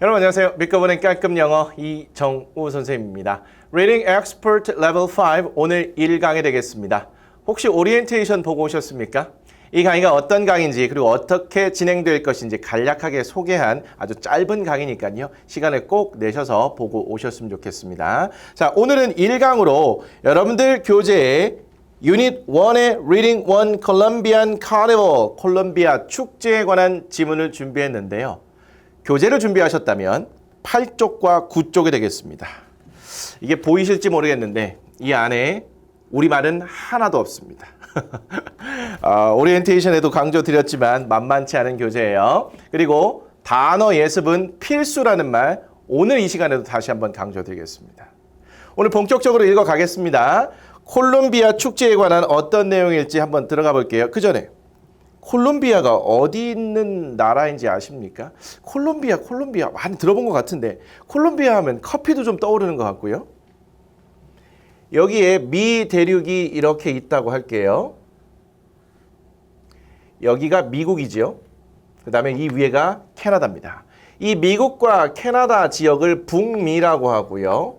여러분 안녕하세요. 믿고 보는 깔끔 영어 이정우 선생님입니다. Reading Expert Level 5 오늘 1강이 되겠습니다. 혹시 오리엔테이션 보고 오셨습니까? 이 강의가 어떤 강의인지 그리고 어떻게 진행될 것인지 간략하게 소개한 아주 짧은 강의니까요. 시간을 꼭 내셔서 보고 오셨으면 좋겠습니다. 자, 오늘은 1강으로 여러분들 교재에 유닛 1의 Reading 1 Colombian Carnival, 콜롬비아 축제에 관한 지문을 준비했는데요. 교재를 준비하셨다면 8쪽과 9쪽이 되겠습니다. 이게 보이실지 모르겠는데 이 안에 우리말은 하나도 없습니다. 오리엔테이션에도 강조드렸지만 만만치 않은 교재예요. 그리고 단어 예습은 필수라는 말 오늘 이 시간에도 다시 한번 강조드리겠습니다. 오늘 본격적으로 읽어가겠습니다. 콜롬비아 축제에 관한 어떤 내용일지 한번 들어가 볼게요. 그 전에 콜롬비아가 어디 있는 나라인지 아십니까? 콜롬비아 많이 들어본 것 같은데 콜롬비아 하면 커피도 좀 떠오르는 것 같고요. 여기에 미 대륙이 이렇게 있다고 할게요. 여기가 미국이죠. 그 다음에 이 위에가 캐나다입니다. 이 미국과 캐나다 지역을 북미라고 하고요.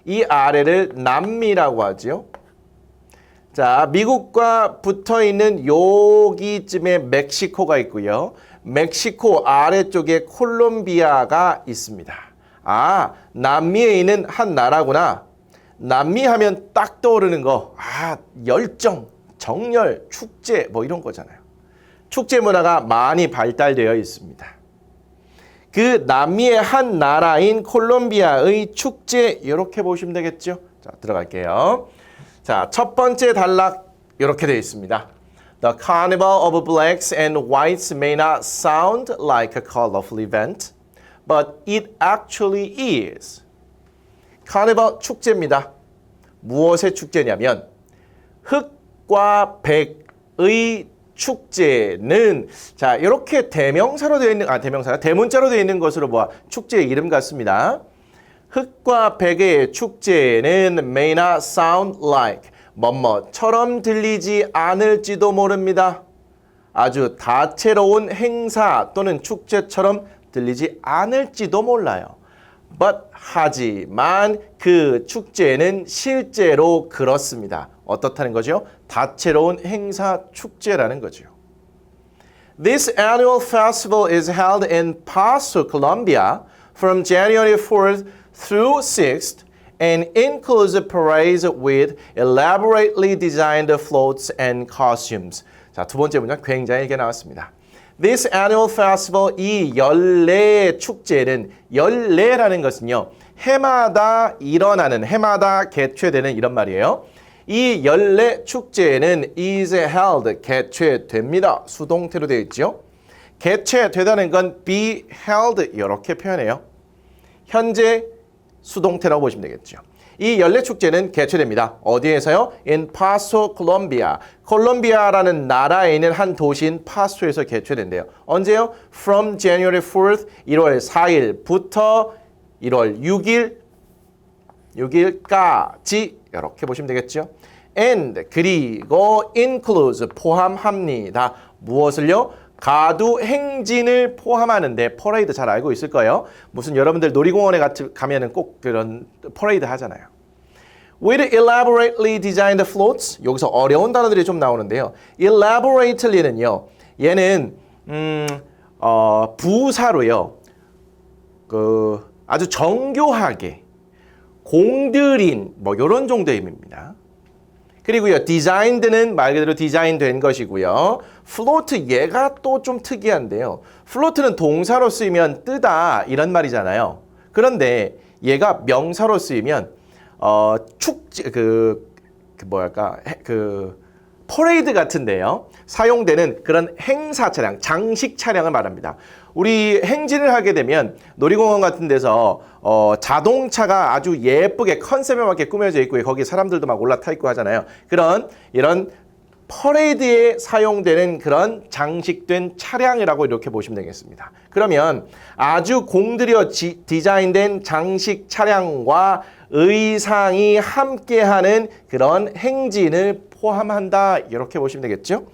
이 아래를 남미라고 하죠. 자, 미국과 붙어있는 여기쯤에 멕시코가 있고요. 멕시코 아래쪽에 콜롬비아가 있습니다. 아, 남미에 있는 한 나라구나. 남미 하면 딱 떠오르는 거, 열정, 정열, 축제 뭐 이런 거잖아요. 축제 문화가 많이 발달되어 있습니다. 그 남미의 한 나라인 콜롬비아의 축제 이렇게 보시면 되겠죠. 자, 들어갈게요. 자, 첫 번째 단락 이렇게 되어 있습니다. The carnival of blacks and whites may not sound like a colorful event, but it actually is. 카니발 축제입니다. 무엇의 축제냐면 흑과 백의 축제는 자, 이렇게 대명사로 되어 있는 대문자로 되어 있는 것으로 보아 축제의 이름 같습니다. 흑과 백의 축제는 may not sound like 뭐뭐처럼 들리지 않을지도 모릅니다. 아주 다채로운 행사 또는 축제처럼 들리지 않을지도 몰라요. But 하지만 그 축제는 실제로 그렇습니다. 어떻다는 거죠? 다채로운 행사 축제라는 거죠. This annual festival is held in Paso, Colombia from January 4th through 6th and includes parades with elaborately designed floats and costumes. 자, 두 번째 문장 굉장히 길게 나왔습니다. This annual festival, 이 연례 축제는 연례라는 것은요. 해마다 일어나는, 해마다 개최되는 이런 말이에요. 이 연례 축제는 is held, 개최됩니다. 수동태로 되어 있죠. 개최되다는 건 be held 이렇게 표현해요. 현재 수동태라고 보시면 되겠죠. 이 연례 축제는 개최됩니다. 어디에서요? In Paso, Colombia. 콜롬비아라는 나라에 있는 한 도시인 파소에서 개최된대요. 언제요? From January 4th, 1월 4일부터 1월 6일까지 이렇게 보시면 되겠죠. And 그리고 includes 포함합니다. 무엇을요? 가두 행진을 포함하는데 퍼레이드 잘 알고 있을 거예요. 무슨 여러분들 놀이공원에 가면은 꼭 그런 퍼레이드 하잖아요. With elaborately designed floats. 여기서 어려운 단어들이 좀 나오는데요. elaborately는요. 얘는 부사로요. 아주 정교하게 공들인 뭐 이런 정도의 의미입니다. 그리고요, designed는 말 그대로 디자인된 것이고요. float 얘가 또 좀 특이한데요. float는 동사로 쓰이면 뜨다 이런 말이잖아요. 그런데 얘가 명사로 쓰이면 축제 퍼레이드 같은데요. 사용되는 그런 행사 차량, 장식 차량을 말합니다. 우리 행진을 하게 되면 놀이공원 같은 데서 자동차가 아주 예쁘게 컨셉에 맞게 꾸며져 있고 거기 사람들도 막 올라타 있고 하잖아요. 이런 퍼레이드에 사용되는 그런 장식된 차량이라고 이렇게 보시면 되겠습니다. 그러면 아주 공들여 디자인된 장식 차량과 의상이 함께하는 그런 행진을 포함한다 이렇게 보시면 되겠죠.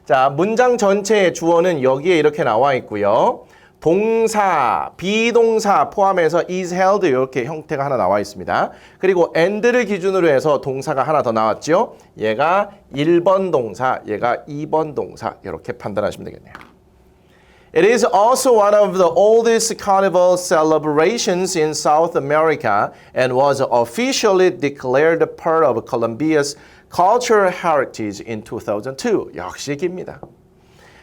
자, 문장 전체의 주어는 여기에 이렇게 나와 있고요. 동사, 비동사 포함해서 is held 이렇게 형태가 하나 나와 있습니다. 그리고 and를 기준으로 해서 동사가 하나 더 나왔죠. 얘가 1번 동사, 얘가 2번 동사 이렇게 판단하시면 되겠네요. It is also one of the oldest carnival celebrations in South America and was officially declared part of Colombia's cultural heritage in 2002. 역시 깁니다.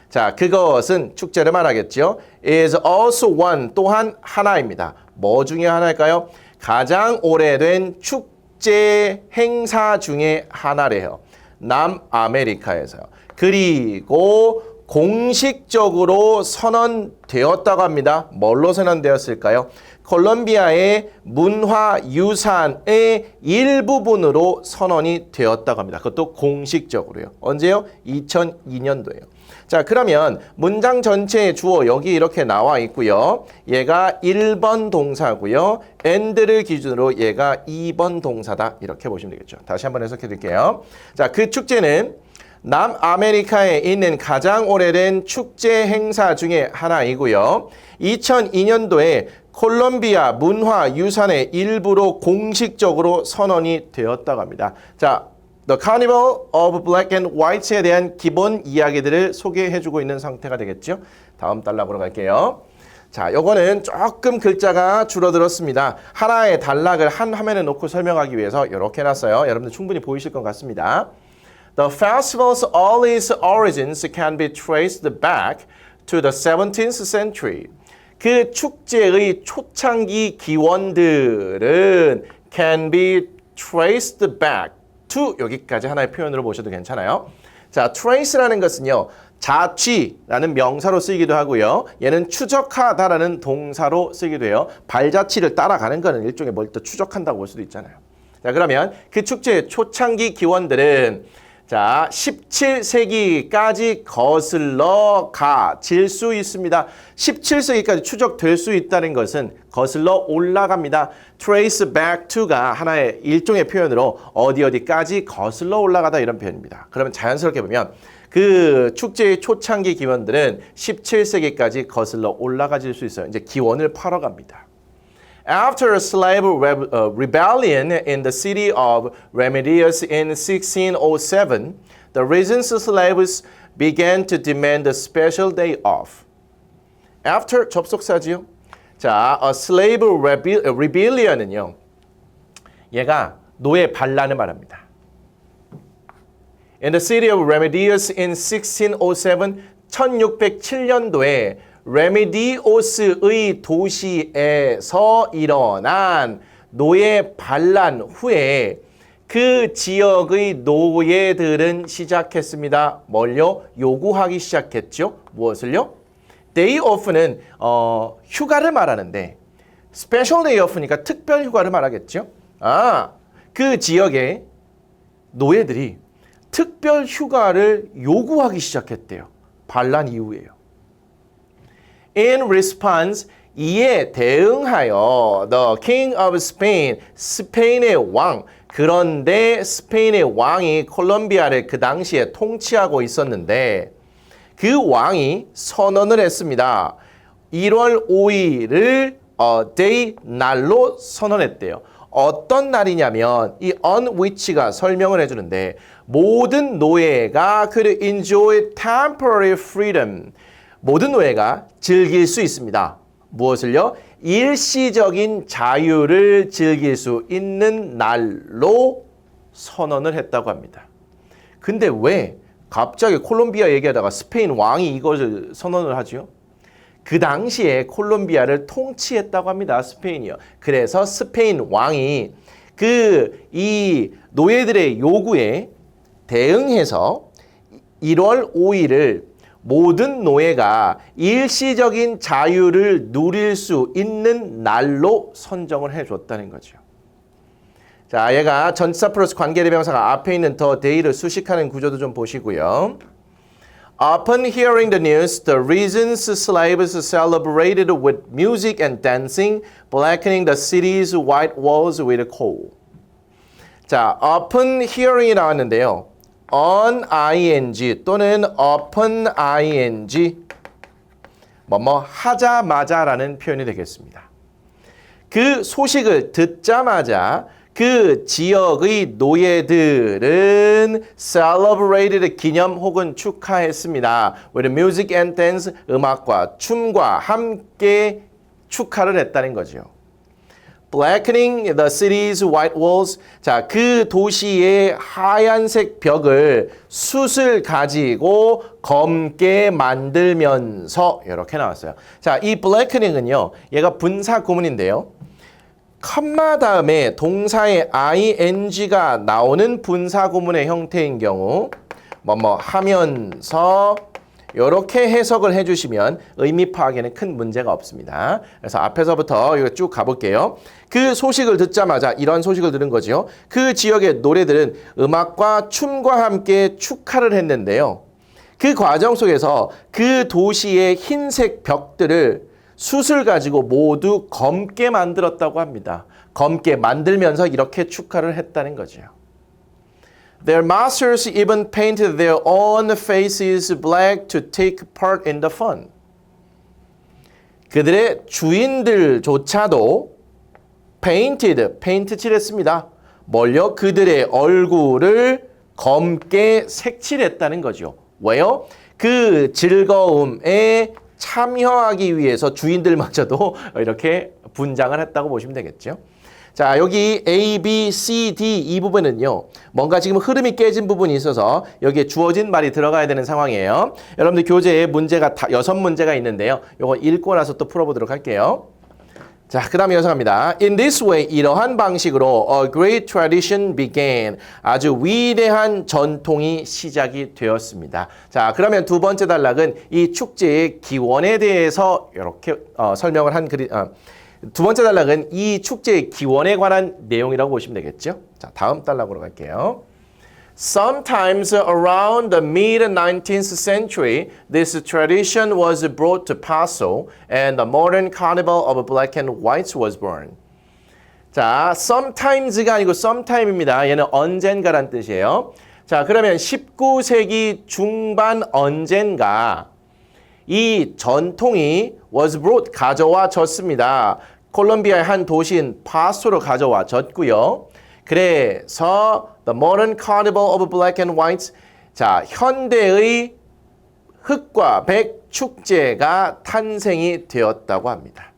자, 그것은 축제를 말하겠죠. is also one, 또한 하나입니다. 뭐 중에 하나일까요? 가장 오래된 축제 행사 중에 하나래요. 남아메리카에서요. 그리고 공식적으로 선언되었다고 합니다. 뭘로 선언되었을까요? 콜롬비아의 문화유산의 일부분으로 선언이 되었다고 합니다. 그것도 공식적으로요. 언제요? 2002년도에요. 자, 그러면 문장 전체의 주어 여기 이렇게 나와 있고요. 얘가 1번 동사고요. and를 기준으로 얘가 2번 동사다. 이렇게 보시면 되겠죠. 다시 한번 해석해 드릴게요. 자, 그 축제는 남아메리카에 있는 가장 오래된 축제 행사 중에 하나이고요. 2002년도에 콜롬비아 문화유산의 일부로 공식적으로 선언이 되었다고 합니다. 자, The Carnival of Black and White에 대한 기본 이야기들을 소개해주고 있는 상태가 되겠죠. 다음 단락으로 갈게요. 자, 요거는 조금 글자가 줄어들었습니다. 하나의 단락을 한 화면에 놓고 설명하기 위해서 이렇게 해놨어요. 여러분들 충분히 보이실 것 같습니다. The festival's earliest origins can be traced back to the 17th century. 그 축제의 초창기 기원들은 can be traced back to 여기까지 하나의 표현으로 보셔도 괜찮아요. 자, trace라는 것은요. 자취라는 명사로 쓰이기도 하고요. 얘는 추적하다라는 동사로 쓰기도 해요. 발자취를 따라가는 거는 일종의 뭘 또 추적한다고 볼 수도 있잖아요. 자, 그러면 그 축제의 초창기 기원들은 자, 17세기까지 거슬러 가질 수 있습니다. 17세기까지 추적될 수 있다는 것은 거슬러 올라갑니다. trace back to가 하나의 일종의 표현으로 어디까지 거슬러 올라가다 이런 표현입니다. 그러면 자연스럽게 보면 그 축제의 초창기 기원들은 17세기까지 거슬러 올라가질 수 있어요. 이제 기원을 팔아갑니다. After a slave rebellion in the city of Remedios in 1607, the region's slaves began to demand a special day off. After 접속사지요. 자, a slave rebellion은요. 얘가 노예 반란을 말합니다. In the city of Remedios in 1607, 1607년도에 레미디오스의 도시에서 일어난 노예 반란 후에 그 지역의 노예들은 시작했습니다. 뭘요? 요구하기 시작했죠. 무엇을요? Day off는 휴가를 말하는데 Special day off니까 특별 휴가를 말하겠죠. 그 지역의 노예들이 특별 휴가를 요구하기 시작했대요. 반란 이후에요. In response, 이에 대응하여 the king of Spain, 스페인의 왕, 그런데 스페인의 왕이 콜롬비아를 그 당시에 통치하고 있었는데 그 왕이 선언을 했습니다. 1월 5일을 day 날로 선언했대요. 어떤 날이냐면 이 on which가 설명을 해주는데 모든 노예가 could enjoy temporary freedom. 모든 노예가 즐길 수 있습니다. 무엇을요? 일시적인 자유를 즐길 수 있는 날로 선언을 했다고 합니다. 근데 왜 갑자기 콜롬비아 얘기하다가 스페인 왕이 이것을 선언을 하죠? 그 당시에 콜롬비아를 통치했다고 합니다. 스페인이요. 그래서 스페인 왕이 이 노예들의 요구에 대응해서 1월 5일을 모든 노예가 일시적인 자유를 누릴 수 있는 날로 선정을 해줬다는 거죠. 자, 얘가 전치사 플러스 관계대명사가 앞에 있는 더 day를 수식하는 구조도 좀 보시고요. Upon hearing the news, the region's slaves celebrated with music and dancing, blackening the city's white walls with coal. 자, upon hearing이 나왔는데요. on ing 또는 upon ing 뭐뭐 하자마자라는 표현이 되겠습니다. 그 소식을 듣자마자 그 지역의 노예들은 celebrated 기념 혹은 축하했습니다. with music and dance 음악과 춤과 함께 축하를 했다는 거죠. blackening the city's white walls. 자, 그 도시의 하얀색 벽을 숯을 가지고 검게 만들면서 이렇게 나왔어요. 자, 이 blackenning은요. 얘가 분사 구문인데요. 컴마 다음에 동사의 ing가 나오는 분사 구문의 형태인 경우 뭐뭐 하면서 이렇게 해석을 해주시면 의미 파악에는 큰 문제가 없습니다. 그래서 앞에서부터 이거 쭉 가볼게요. 그 소식을 듣자마자 이런 소식을 들은 거죠. 그 지역의 노래들은 음악과 춤과 함께 축하를 했는데요. 그 과정 속에서 그 도시의 흰색 벽들을 숯을 가지고 모두 검게 만들었다고 합니다. 검게 만들면서 이렇게 축하를 했다는 거죠. Their masters even painted their own faces black to take part in the fun. 그들의 주인들조차도 paint 칠했습니다. 뭘요? 그들의 얼굴을 검게 색칠했다는 거죠. 왜요? 그 즐거움에 참여하기 위해서 주인들마저도 이렇게 분장을 했다고 보시면 되겠죠. 자, 여기 A, B, C, D 이 부분은요. 뭔가 지금 흐름이 깨진 부분이 있어서 여기에 주어진 말이 들어가야 되는 상황이에요. 여러분들 교재에 문제가 6문제가 있는데요. 이거 읽고 나서 또 풀어보도록 할게요. 자, 그 다음에 연습합니다. In this way, 이러한 방식으로 a great tradition began. 아주 위대한 전통이 시작이 되었습니다. 자, 그러면 두 번째 단락은 이 축제의 기원에 대해서 이렇게 설명을 한 글이 두 번째 단락은 이 축제의 기원에 관한 내용이라고 보시면 되겠죠. 자, 다음 단락으로 갈게요. Sometimes around the mid-19th century, this tradition was brought to Paso, and the modern carnival of black and whites was born. 자, sometimes가 아니고 sometime입니다. 얘는 언젠가란 뜻이에요. 자, 그러면 19세기 중반 언젠가 이 전통이 was brought, 가져와졌습니다. 콜롬비아의 한 도시인 파소로 가져와졌고요. 그래서 the modern carnival of black and whites, 자, 현대의 흑과 백 축제가 탄생이 되었다고 합니다.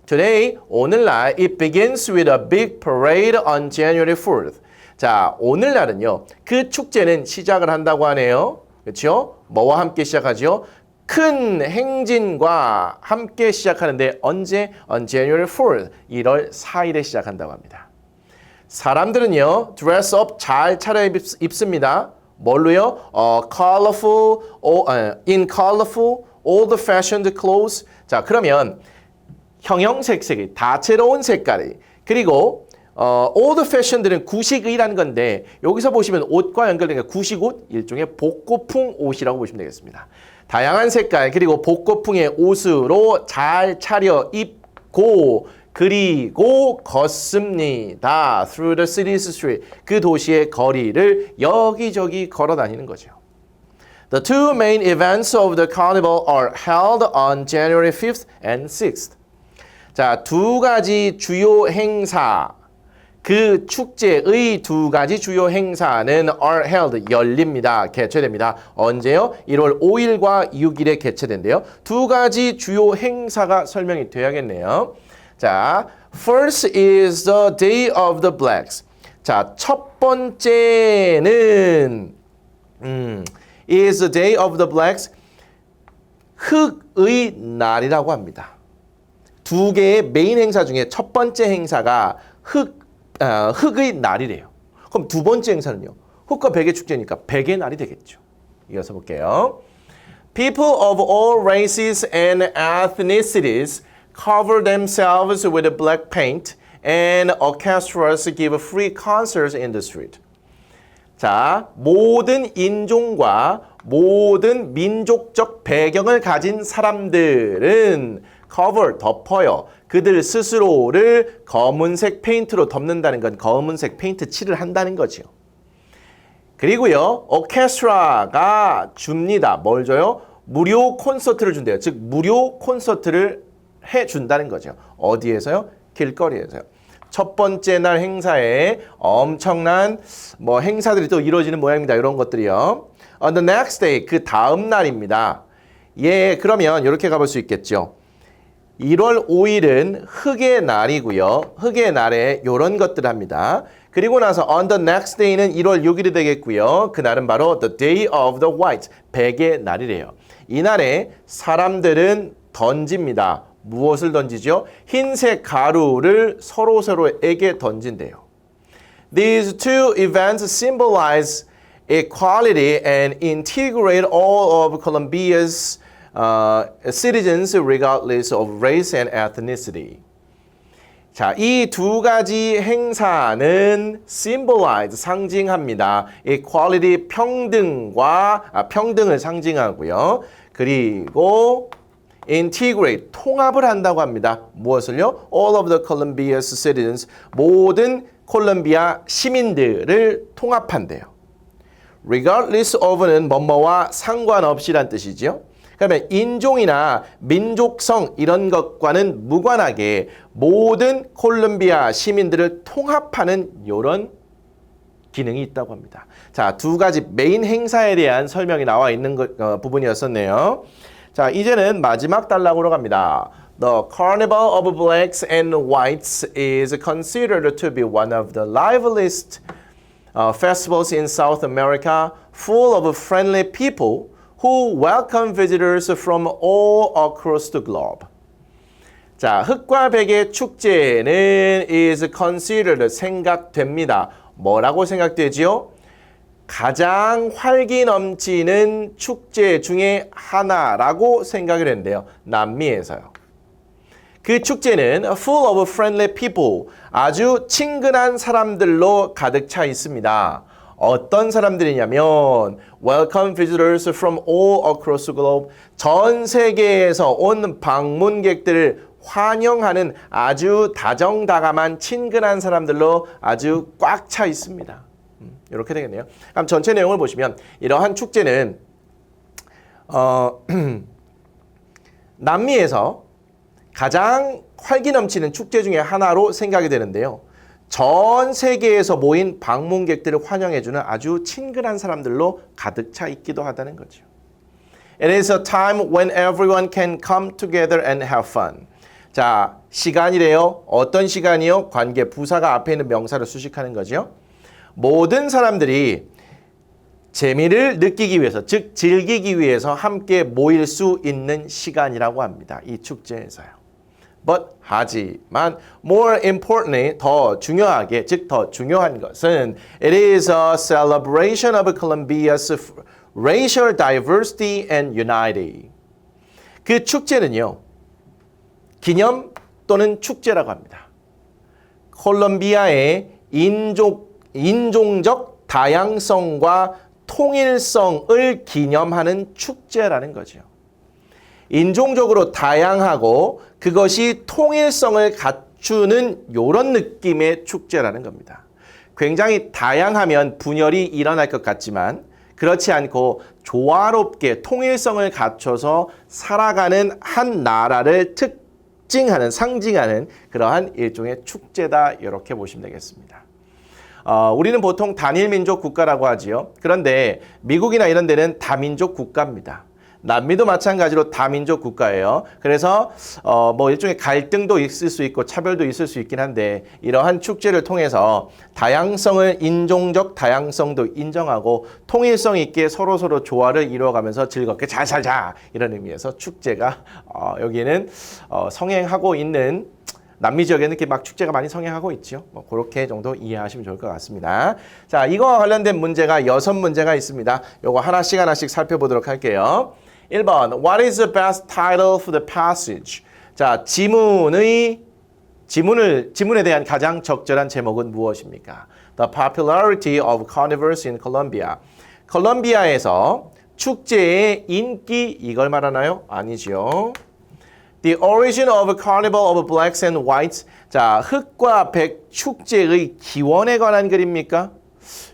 Today, 오늘날 it begins with a big parade on January 4th. 자, 오늘날은요. 그 축제는 시작을 한다고 하네요. 그렇죠? 뭐와 함께 시작하죠? 큰 행진과 함께 시작하는데 언제? On January 4th, 1월 4일에 시작한다고 합니다. 사람들은요, dress up 잘 차려입습니다. 뭘로요? in colorful, old-fashioned clothes. 자, 그러면 형형색색이 다채로운 색깔이 그리고 old-fashioned는 구식의라는 건데 여기서 보시면 옷과 연결된 구식옷, 일종의 복고풍 옷이라고 보시면 되겠습니다. 다양한 색깔 그리고 복고풍의 옷으로 잘 차려입고 그리고 걷습니다. Through the city's street. 그 도시의 거리를 여기저기 걸어 다니는 거죠. The two main events of the carnival are held on January 5th and 6th. 자, 두 가지 주요 행사. 그 축제의 두 가지 주요 행사는 are held, 열립니다. 개최됩니다. 언제요? 1월 5일과 6일에 개최된대요. 두 가지 주요 행사가 설명이 돼야겠네요. 자, first is the Day of the Blacks. 자, 첫 번째는 is the Day of the Blacks. 흑의 날이라고 합니다. 두 개의 메인 행사 중에 첫 번째 행사가 흑의 날이래요. 그럼 두 번째 행사는요? 흑과 백의 축제니까 백의 날이 되겠죠. 이어서 볼게요. People of all races and ethnicities cover themselves with black paint and orchestras give free concerts in the street. 자, 모든 인종과 모든 민족적 배경을 가진 사람들은 cover, 덮어요. 그들 스스로를 검은색 페인트로 덮는다는 건 검은색 페인트 칠을 한다는 거죠. 그리고요, 오케스트라가 줍니다. 뭘 줘요? 무료 콘서트를 준대요. 즉 무료 콘서트를 해준다는 거죠. 어디에서요? 길거리에서요. 첫 번째 날 행사에 엄청난 뭐 행사들이 또 이루어지는 모양입니다. 이런 것들이요. On the next day, 그 다음 날입니다. 예, 그러면 이렇게 가볼 수 있겠죠. 1월 5일은 흑의 날이고요. 흑의 날에 이런 것들을 합니다. 그리고 나서 on the next day는 1월 6일이 되겠고요. 그날은 바로 the day of the white, 백의 날이래요. 이날에 사람들은 던집니다. 무엇을 던지죠? 흰색 가루를 서로에게 던진대요. These two events symbolize equality and integrate all of Colombia's citizens regardless of race and ethnicity. 자, 이 두 가지 행사는 symbolize, 상징합니다. equality, 평등을 상징하고요. 그리고 integrate, 통합을 한다고 합니다. 무엇을요? All of the Colombia's citizens, 모든 콜롬비아 시민들을 통합한대요. regardless of는 뭐뭐와 상관없이란 뜻이죠. 그러면 인종이나 민족성 이런 것과는 무관하게 모든 콜롬비아 시민들을 통합하는 이런 기능이 있다고 합니다. 자, 두 가지 메인 행사에 대한 설명이 나와 있는 부분이었었네요. 자, 이제는 마지막 단락으로 갑니다. The Carnival of Blacks and Whites is considered to be one of the liveliest festivals in South America, full of friendly people who welcome visitors from all across the globe. 자, 흑과 백의 축제는 is considered, 생각됩니다. 뭐라고 생각되지요? 가장 활기 넘치는 축제 중에 하나라고 생각을 했는데요. 남미에서요. 그 축제는 full of friendly people, 아주 친근한 사람들로 가득 차 있습니다. 어떤 사람들이냐면 welcome visitors from all across the globe, 전 세계에서 온 방문객들을 환영하는 아주 다정다감한 친근한 사람들로 아주 꽉 차 있습니다. 이렇게 되겠네요. 그럼 전체 내용을 보시면 이러한 축제는 남미에서 가장 활기 넘치는 축제 중에 하나로 생각이 되는데요. 전 세계에서 모인 방문객들을 환영해주는 아주 친근한 사람들로 가득 차 있기도 하다는 거죠. It is a time when everyone can come together and have fun. 자, 시간이래요. 어떤 시간이요? 관계, 부사가 앞에 있는 명사를 수식하는 거죠. 모든 사람들이 재미를 느끼기 위해서, 즉 즐기기 위해서 함께 모일 수 있는 시간이라고 합니다. 이 축제에서요. But 하지만 more importantly, 더 중요하게, 즉 더 중요한 것은 it is a celebration of Colombia's racial diversity and unity. 그 축제는요, 기념 또는 축제라고 합니다. 콜롬비아의 인종적 다양성과 통일성을 기념하는 축제라는 거죠. 인종적으로 다양하고 그것이 통일성을 갖추는 이런 느낌의 축제라는 겁니다. 굉장히 다양하면 분열이 일어날 것 같지만 그렇지 않고 조화롭게 통일성을 갖춰서 살아가는 한 나라를 특징하는, 상징하는 그러한 일종의 축제다, 이렇게 보시면 되겠습니다. 우리는 보통 단일민족 국가라고 하지요. 그런데 미국이나 이런 데는 다민족 국가입니다. 남미도 마찬가지로 다민족 국가예요. 그래서 뭐 일종의 갈등도 있을 수 있고 차별도 있을 수 있긴 한데 이러한 축제를 통해서 다양성을, 인종적 다양성도 인정하고 통일성 있게 서로 조화를 이루어가면서 즐겁게 잘 살자, 이런 의미에서 축제가 여기는 성행하고 있는, 남미 지역에는 이렇게 막 축제가 많이 성행하고 있죠. 뭐 그렇게 정도 이해하시면 좋을 것 같습니다. 자, 이거와 관련된 문제가 6문제가 있습니다. 요거 하나씩 살펴보도록 할게요. 1번, What is the best title for the passage? 자, 지문에 대한 가장 적절한 제목은 무엇입니까? The popularity of carnivals in Colombia. 콜롬비아에서 축제의 인기, 이걸 말하나요? 아니죠. The origin of a carnival of blacks and whites. 자, 흑과 백 축제의 기원에 관한 글입니까?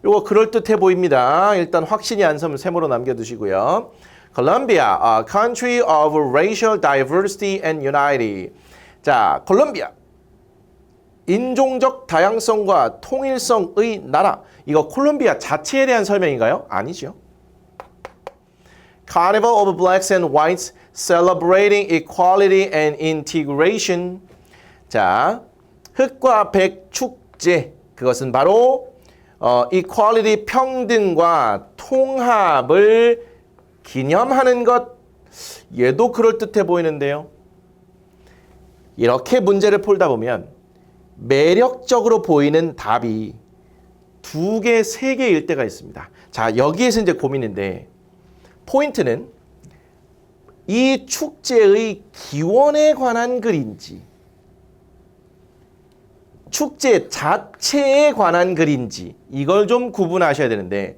요거 그럴듯해 보입니다. 일단 확신이 안 서면 세모로 남겨두시고요. Colombia, a country of racial diversity and unity. 자, 콜롬비아. 인종적 다양성과 통일성의 나라. 이거 콜롬비아 자체에 대한 설명인가요? 아니죠. Carnival of Blacks and Whites celebrating equality and integration. 자, 흑과 백 축제. 그것은 바로 equality 평등과 통합을 기념하는 것. 얘도 그럴듯해 보이는데요. 이렇게 문제를 풀다 보면 매력적으로 보이는 답이 2개, 3개일 때가 있습니다. 자, 여기에서 이제 고민인데 포인트는 이 축제의 기원에 관한 글인지 축제 자체에 관한 글인지 이걸 좀 구분하셔야 되는데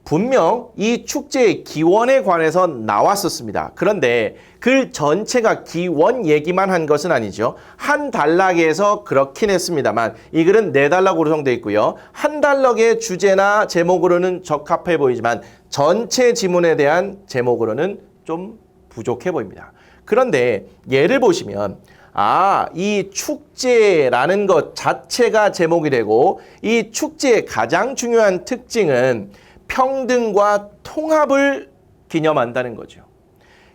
분명 이 축제의 기원에 관해서 나왔었습니다. 그런데 글 전체가 기원 얘기만 한 것은 아니죠. 한 단락에서 그렇긴 했습니다만 이 글은 4단락으로 구성되어 있고요. 한 단락의 주제나 제목으로는 적합해 보이지만 전체 지문에 대한 제목으로는 좀 부족해 보입니다. 그런데 예를 보시면 이 축제라는 것 자체가 제목이 되고 이 축제의 가장 중요한 특징은 평등과 통합을 기념한다는 거죠.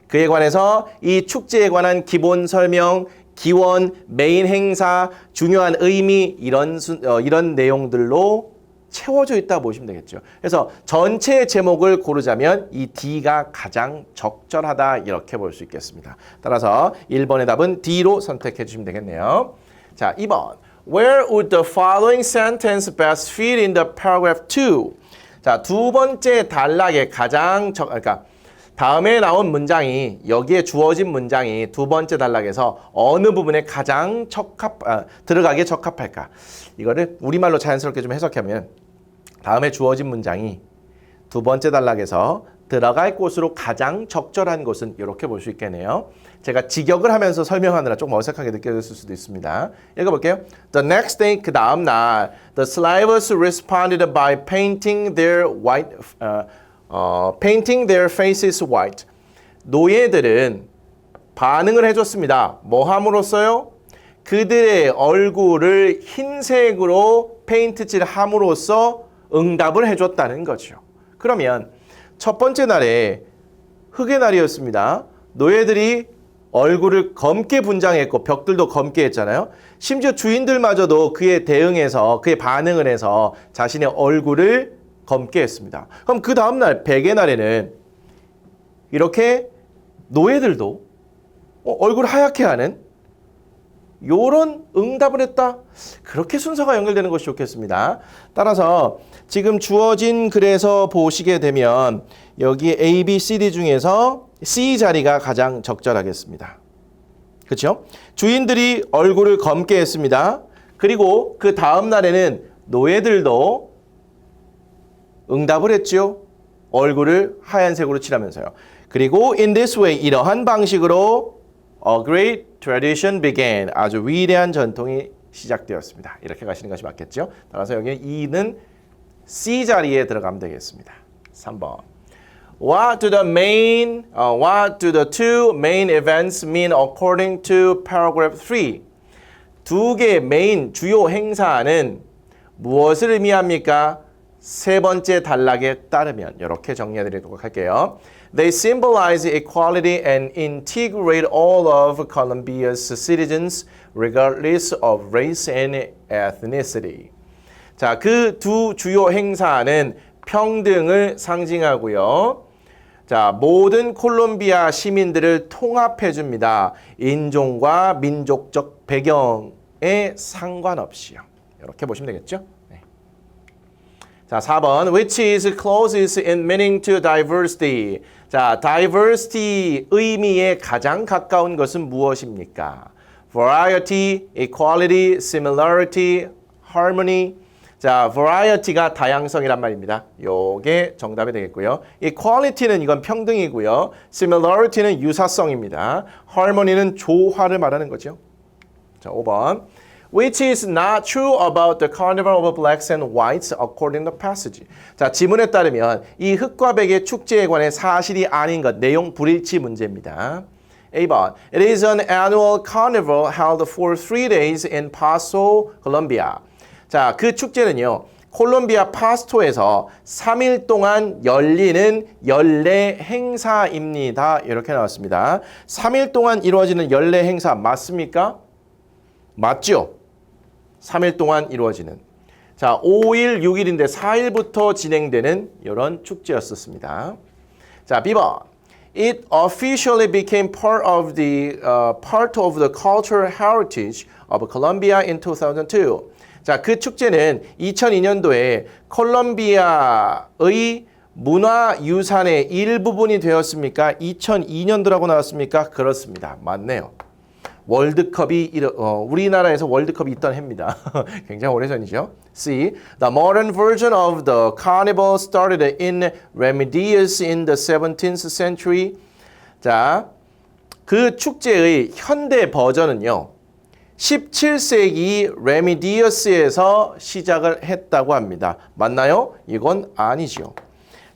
그에 관해서 이 축제에 관한 기본 설명, 기원, 메인 행사, 중요한 의미 이런 내용들로 채워져 있다 보시면 되겠죠. 그래서 전체 제목을 고르자면 이 D가 가장 적절하다 이렇게 볼 수 있겠습니다. 따라서 1번의 답은 D로 선택해 주시면 되겠네요. 자, 2번. Where would the following sentence best fit in the paragraph 2? 자, 2번째 단락에 가장 그러니까 다음에 나온 문장이 여기에 주어진 문장이 2번째 단락에서 어느 부분에 가장 들어가기에 적합할까? 이거를 우리말로 자연스럽게 좀 해석하면 다음에 주어진 문장이 2번째 단락에서 들어갈 곳으로 가장 적절한 곳은 이렇게 볼 수 있겠네요. 제가 직역을 하면서 설명하느라 조금 어색하게 느껴졌을 수도 있습니다. 읽어볼게요. The next day, 그 다음 날, the slaves responded by painting their faces white. 노예들은 반응을 해줬습니다. 뭐 함으로써요? 그들의 얼굴을 흰색으로 페인트칠 함으로써 응답을 해줬다는 거죠. 그러면 첫 번째 날에 흑의 날이었습니다. 노예들이 얼굴을 검게 분장했고 벽들도 검게 했잖아요. 심지어 주인들마저도 그에 대응해서 그에 반응을 해서 자신의 얼굴을 검게 했습니다. 그럼 그 다음날 백의 날에는 이렇게 노예들도 얼굴 하얗게 하는 요런 응답을 했다. 그렇게 순서가 연결되는 것이 좋겠습니다. 따라서 지금 주어진 글에서 보시게 되면 여기 A, B, C, D 중에서 C 자리가 가장 적절하겠습니다. 그렇죠? 주인들이 얼굴을 검게 했습니다. 그리고 그 다음 날에는 노예들도 응답을 했죠. 얼굴을 하얀색으로 칠하면서요. 그리고 in this way 이러한 방식으로 A great tradition began. 아주 위대한 전통이 시작되었습니다. 이렇게 가시는 것이 맞겠죠? 따라서 여기 E는 C 자리에 들어가면 되겠습니다. 3번. What do the two main events mean according to paragraph 3? 두 개의 메인 주요 행사는 무엇을 의미합니까? 세 번째 단락에 따르면 이렇게 정리해 드리도록 할게요. They symbolize equality and integrate all of Colombia's citizens regardless of race and ethnicity. 자, 그 두 주요 행사는 평등을 상징하고요. 자, 모든 콜롬비아 시민들을 통합해 줍니다. 인종과 민족적 배경에 상관없이요. 이렇게 보시면 되겠죠? 네. 자, 4번. Which is closest in meaning to diversity? 자, diversity 의미에 가장 가까운 것은 무엇입니까? Variety, equality, similarity, harmony. 자, variety가 다양성이란 말입니다. 요게 정답이 되겠고요. equality는 이건 평등이고요. similarity는 유사성입니다. harmony는 조화를 말하는 거죠. 자, 5번. which is not true about the carnival of blacks and whites according to passage. 자, 지문에 따르면 이 흑과 백의 축제에 관해 사실이 아닌 것, 내용 불일치 문제입니다. A번, it is an annual carnival held for 3 days in Paso, Colombia. 자, 그 축제는요. 콜롬비아 파스토에서 3일 동안 열리는 연례 행사입니다. 이렇게 나왔습니다. 3일 동안 이루어지는 연례 행사 맞습니까? 맞죠? 3일 동안 이루어지는. 자, 5일, 6일인데 4일부터 진행되는 이런 축제였었습니다. 자, B번. It officially became part of the cultural heritage of Colombia in 2002. 자, 그 축제는 2002년도에 콜롬비아의 문화유산의 일부분이 되었습니까? 2002년도라고 나왔습니까? 그렇습니다. 맞네요. 월드컵이 우리나라에서 월드컵이 있던 해입니다. 굉장히 오래전이죠. C. The modern version of the carnival started in Remedios in the 17th century. 자, 그 축제의 현대 버전은요. 17세기 레미디어스에서 시작을 했다고 합니다. 맞나요? 이건 아니죠.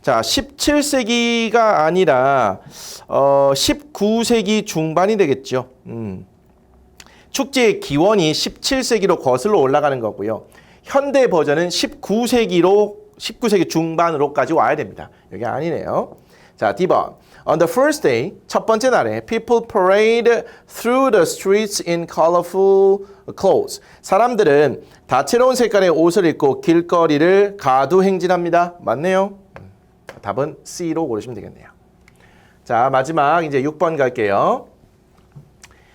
자, 17세기가 아니라 19세기 중반이 되겠죠. 축제의 기원이 17세기로 거슬러 올라가는 거고요. 현대 버전은 19세기 중반으로까지 와야 됩니다. 여기 아니네요. 자, D번. On the first day, 첫 번째 날에 people parade through the streets in colorful clothes. 사람들은 다채로운 색깔의 옷을 입고 길거리를 가두 행진합니다. 맞네요. 답은 C로 고르시면 되겠네요. 자, 마지막 이제 6번 갈게요.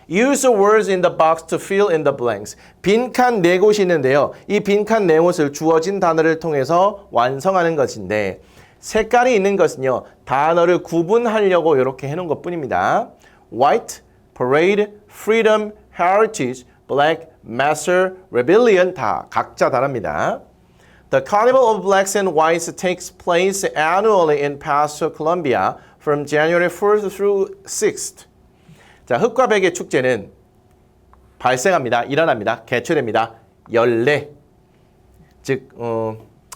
Use the words in the box to fill in the blanks. 빈칸 네 곳이 있는데요. 이 빈칸 네 곳을 주어진 단어를 통해서 완성하는 것인데 색깔이 있는 것은요. 단어를 구분하려고 이렇게 해놓은 것뿐입니다. White, parade, freedom, heritage, black, master, rebellion 다 각자 단어입니다. The Carnival of Blacks and Whites takes place annually in Paso, Colombia from January 1st through 6th. 자, 흑과 백의 축제는 발생합니다. 일어납니다. 개최됩니다. 연례. 즉,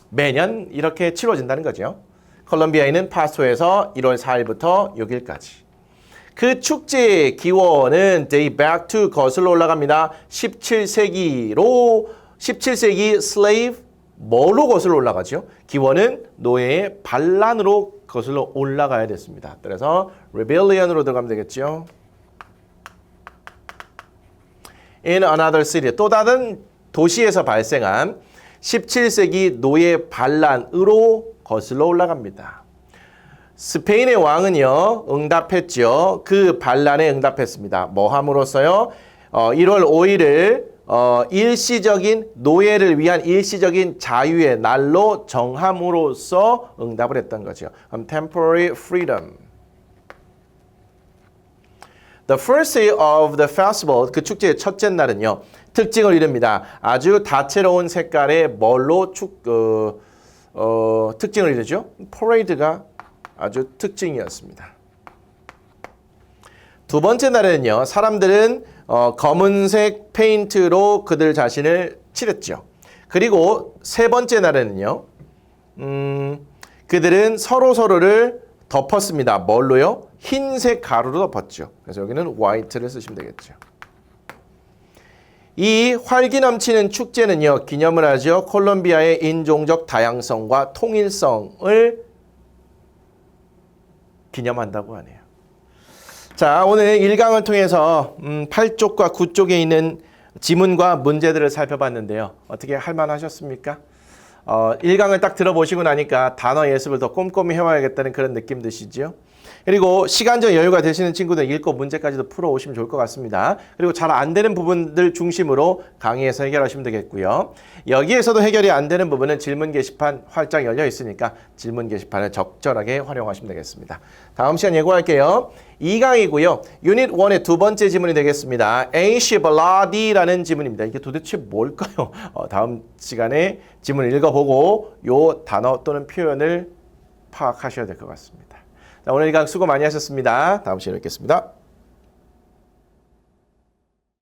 매년 이렇게 치러진다는 거죠. 콜롬비아에 있는 파소에서 1월 4일부터 6일까지. 그 축제의 기원은 day back to 거슬러 올라갑니다. 17세기 slave 뭐로 거슬러 올라가죠? 기원은 노예의 반란으로 거슬러 올라가야 됐습니다. 그래서 rebellion으로 들어가면 되겠죠. In another city, 또 다른 도시에서 발생한 17세기 노예 반란으로 거슬러 올라갑니다. 스페인의 왕은요, 응답했죠. 그 반란에 응답했습니다. 뭐 함으로써요? 1월 5일을 일시적인 노예를 위한 일시적인 자유의 날로 정함으로써 응답을 했던 거죠. 그럼 temporary freedom. The first day of the festival, 그 축제의 첫째 날은요, 특징을 이룹니다. 아주 다채로운 색깔의 뭘로 특징을 이루죠? 퍼레이드가 아주 특징이었습니다. 두 번째 날에는요, 사람들은 검은색 페인트로 그들 자신을 칠했죠. 그리고 세 번째 날에는요, 그들은 서로를 덮었습니다. 뭘로요? 흰색 가루로 덮었죠. 그래서 여기는 white를 쓰시면 되겠죠. 이 활기 넘치는 축제는요, 기념을 하죠. 콜롬비아의 인종적 다양성과 통일성을 기념한다고 하네요. 자, 오늘 1강을 통해서 8쪽과 9쪽에 있는 지문과 문제들을 살펴봤는데요. 어떻게 할만하셨습니까? 1강을 딱 들어보시고 나니까 단어 예습을 더 꼼꼼히 해와야겠다는 그런 느낌 드시죠? 그리고 시간적 여유가 되시는 친구들 읽고 문제까지도 풀어오시면 좋을 것 같습니다. 그리고 잘 안 되는 부분들 중심으로 강의에서 해결하시면 되겠고요. 여기에서도 해결이 안 되는 부분은 질문 게시판 활짝 열려 있으니까 질문 게시판을 적절하게 활용하시면 되겠습니다. 다음 시간 예고할게요. 2강이고요. 유닛 1의 두 번째 지문이 되겠습니다. 에이시블라디라는 지문입니다. 이게 도대체 뭘까요? 다음 시간에 지문을 읽어보고 요 단어 또는 표현을 파악하셔야 될 것 같습니다. 자, 오늘 1강 수고 많이 하셨습니다. 다음 시간에 뵙겠습니다.